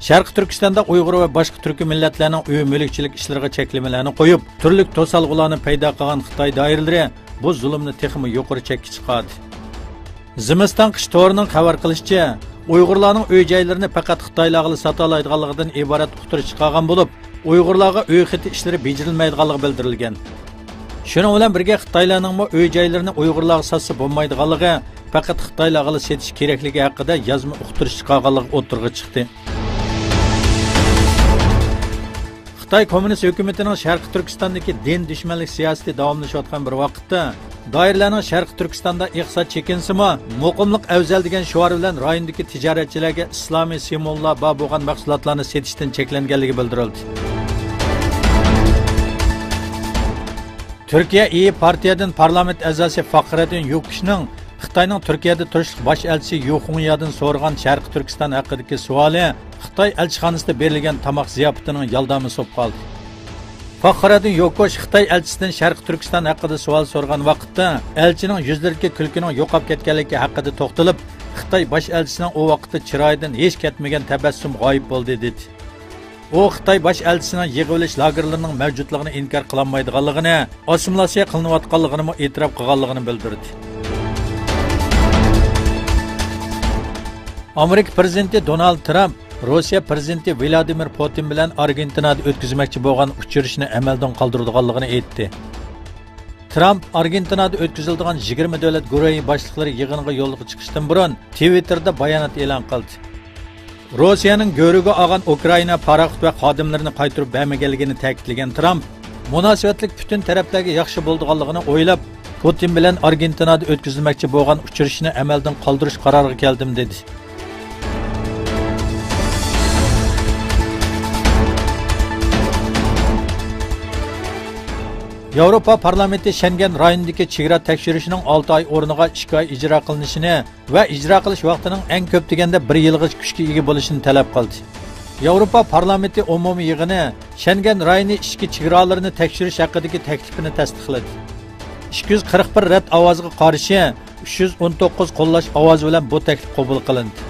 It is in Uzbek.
Sharqi Turkistonda Uyg'ur va boshqa turkiy millatlarning uy mulkchilik ishlariga cheklamalarni qo'yib, turli to'salg'ularni paydo qilgan Xitoy doiralari bu zulmni texmi yuqori chekka chiqadi. Zimiston qish to'rining xabar qilishicha, Uyg'urlarning uy joylarini faqat Xitoylarga sota oladiganligidan iborat uqtirish chiqargan bo'lib, Uyg'urlarga uy xiti ishlari bejirilmaydiganligi bildirilgan. Shuning bilan birga Xitoylarning uy joylarini Uyg'urlarga sotsa bo'lmaydiganligi, faqat Xitoylarga setish kerakligi haqida yozma uqtirish chiqarganligi o'tirg'i chiqdi. Xitoy Kommunist hukumatining Sharqi Turkistondagi din dushmanlik siyosati davomlashayotgan bir vaqtda, doiralarning Sharqi Turkistonda iqtisod chekinsimi, muqimlik afzal degan shior bilan rayondagi tijoratchilarga islomiy simvollar bor bo'lgan mahsulotlarni sotishdan cheklanganligi bildirildi. Turkiya İYİ partiyadan parlament a'zosi Fakhreddin Yukishning Xitoyning Turkiyada turishliq bosh elchisi Yu Xunyadan so'rgan Sharqi Turkiston haqidagi savoli Xitoy elchixonasida berilgan tamoq ziyofatining yaldami so'p qoldi. Fakhreddin Yukish Xitoy elchisidan Sharqi Turkiston haqida savol so'rgan vaqtda elchining yuzlaridagi kulkining yo'qolib ketganligi haqida to'xtalib, Xitoy bosh elchisining o vaqtda chiroyidan hech ketmagan tabassum g'oyib bo'ldi dedi. U Xitoy bosh elchisining yig'ilish lagerlarining mavjudligini inkor qilolmaydiganligini, assimilyatsiya qilinayotganligini e'tirof qilganligini bildirdi. Amerika prezidenti Donald Trump Rossiya prezidenti Vladimir Putin bilan Argentinada o'tkazmoqchi bo'lgan uchrashishni amaldan qoldiradiganligini aytdi. Trump Argentinada o'tkaziladigan 20 davlat guruhi boshliqlari yig'iniga yo'lga chiqishdan burun Twitterda bayonot e'lon qildi. Rossiyaning go'riga olgan Ukraina paraxod va xodimlarini qaytarib bermaganligini ta'kidlagan Trump, munosabatlik butun taraflarga yaxshi bo'lganligini o'ylab, Putin bilan Argentinada o'tkazilmoqchi bo'lgan uchrashishni amaldan qoldirish qaroriga keldim dedi. Yevropa parlamenti Schengen rayonidagi chegara tekshirishining 6 oy o'rniga 2 oy ijro qilinishini va ijro qilish vaqtining eng ko'p deganda 1 yilga kuchga ega bo'lishini talab qildi. Yevropa parlamenti umumiy yig'ini Schengen rayoni ichki chegaralarini tekshirish haqidagi taklifini tasdiqladi. 241 rad ovoziga qarshi 319 qo'llash ovozi bilan bu taklif qabul qilindi.